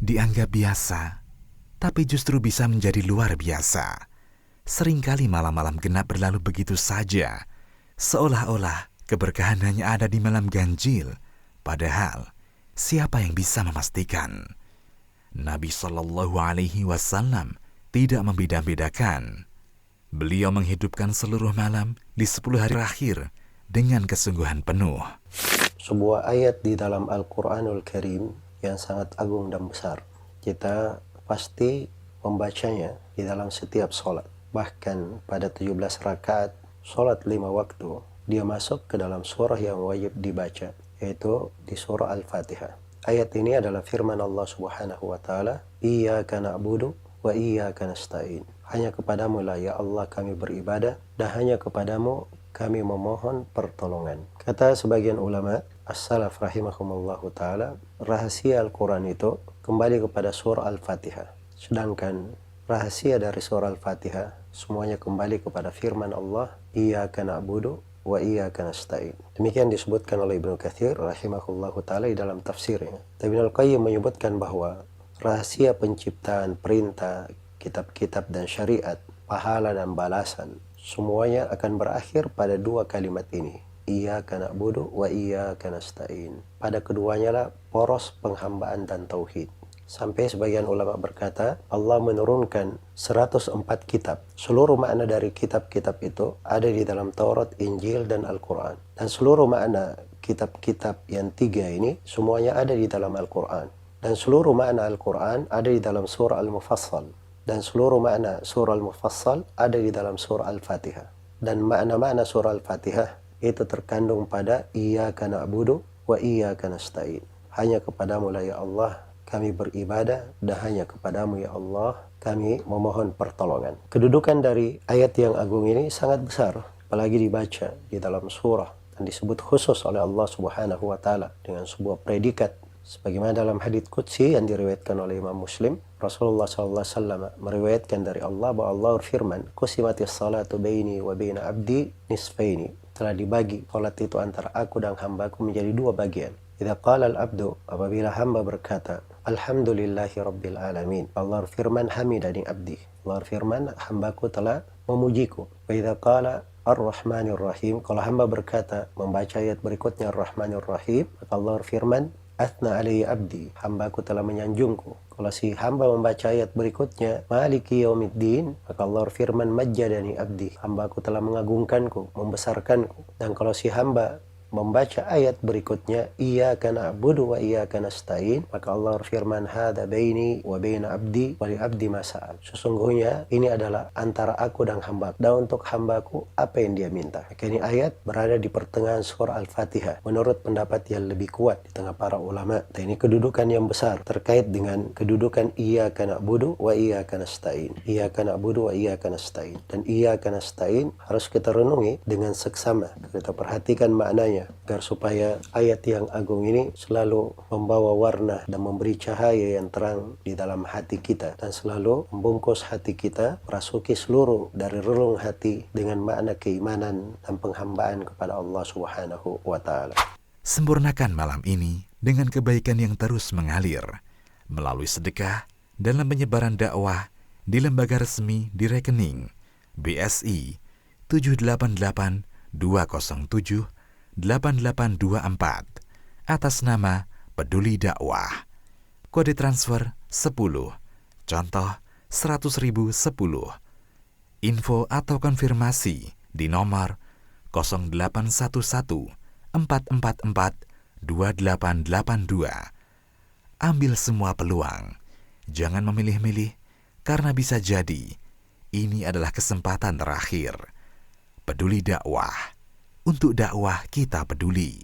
dianggap biasa, tapi justru bisa menjadi luar biasa. Seringkali malam-malam genap berlalu begitu saja, seolah-olah keberkahan hanya ada di malam ganjil. Padahal, siapa yang bisa memastikan? Nabi Shallallahu Alaihi Wasallam tidak membeda-bedakan. Beliau menghidupkan seluruh malam di 10 hari terakhir dengan kesungguhan penuh. Sebuah ayat di dalam Al-Quranul Karim yang sangat agung dan besar. Kita pasti membacanya di dalam setiap sholat. Bahkan pada 17 rakaat sholat 5 waktu, dia masuk ke dalam surah yang wajib dibaca, yaitu di surah Al-Fatihah. Ayat ini adalah firman Allah Subhanahu wa Ta'ala, "Iyyaka na'budu wa iyyaka nasta'in." Hanya kepadamu lah ya Allah kami beribadah, dan hanya kepadamu kami memohon pertolongan. Kata sebagian ulama as-salaf rahimahumullahu ta'ala, rahasia Al-Quran itu kembali kepada surah Al-Fatihah. Sedangkan rahasia dari surah Al-Fatihah semuanya kembali kepada firman Allah, "Iyyaka na'budu wa iyyaka nasta'in." Demikian disebutkan oleh Ibnu Katsir rahimahullahu ta'ala di dalam tafsirnya. Ibnu Al-Qayyim menyebutkan bahwa rahasia penciptaan, perintah, kitab-kitab dan syariat, pahala dan balasan, semuanya akan berakhir pada dua kalimat ini, Iyyaka na'budu wa iyyaka nasta'in. Pada keduanya lah poros penghambaan dan tauhid. Sampai sebagian ulama berkata, Allah menurunkan 104 kitab. Seluruh makna dari kitab-kitab itu ada di dalam Taurat, Injil, dan Al-Quran. Dan seluruh makna kitab-kitab yang tiga ini semuanya ada di dalam Al-Quran. Dan seluruh makna Al-Quran ada di dalam surah Al-Mufassal. Dan seluruh makna surah Al-Mufassal ada di dalam surah Al-Fatihah. Dan makna-makna surah Al-Fatihah itu terkandung pada Iyyaka na'budu wa iyyaka nasta'in. Hanya kepadamu lah ya Allah kami beribadah, dan hanya kepadamu ya Allah kami memohon pertolongan. Kedudukan dari ayat yang agung ini sangat besar, apalagi dibaca di dalam surah dan disebut khusus oleh Allah Subhanahu wa Ta'ala dengan sebuah predikat. Sebagaimana dalam hadits qudsi yang diriwayatkan oleh Imam Muslim, Rasulullah SAW meriwayatkan dari Allah bahwa Allah berfirman, "Qusimatis salatu baini wa baina abdi nisfaini." Telah dibagi salat itu antara aku dan hambaku menjadi dua bagian. Idza qala al-abdu, apabila hamba berkata, "Alhamdulillahi rabbil alamin." Allah berfirman, "Hamidani abdi." Allah berfirman, "Hambaku telah memujiku." Wa idza qala ar-rahmanir rahim, kalau hamba berkata membaca ayat berikutnya ar-rahmanir rahim, maka Allah berfirman, "Athna alayya abdi." Hambaku telah menyanjungku. Kalau si hamba membaca ayat berikutnya Maliki yaumiddin, maka Allah berfirman, "Majjadani abdi." Hambaku telah mengagungkanku, membesarkanku. Dan kalau si hamba membaca ayat berikutnya Iyyaka na'budu wa iyyaka nasta'in, maka Allah berfirman, "Hadza baini wa baina abdi wa li abdi ma sa'al." Sesungguhnya ini adalah antara aku dan hambaku, dan untuk hambaku apa yang dia minta. Maka ini ayat berada di pertengahan surah Al-Fatihah menurut pendapat yang lebih kuat di tengah para ulama. Dan ini kedudukan yang besar terkait dengan kedudukan Iyyaka na'budu wa iyyaka nasta'in. Iyyaka na'budu wa iyyaka nasta'in. Dan iyyaka nasta'in harus kita renungi dengan seksama. Kita perhatikan maknanya agar supaya ayat yang agung ini selalu membawa warna dan memberi cahaya yang terang di dalam hati kita, dan selalu membungkus hati kita, merasuki seluruh dari relung hati dengan makna keimanan dan penghambaan kepada Allah Subhanahu wa Ta'ala. Sempurnakan malam ini dengan kebaikan yang terus mengalir melalui sedekah dalam penyebaran dakwah di lembaga resmi di rekening BSI 78820788824 atas nama Peduli Dakwah. Kode transfer 10, contoh 100.010. Info atau konfirmasi di nomor 0811 444 2882. Ambil semua peluang, jangan memilih-milih, karena bisa jadi ini adalah kesempatan terakhir. Peduli Dakwah, untuk dakwah kita peduli.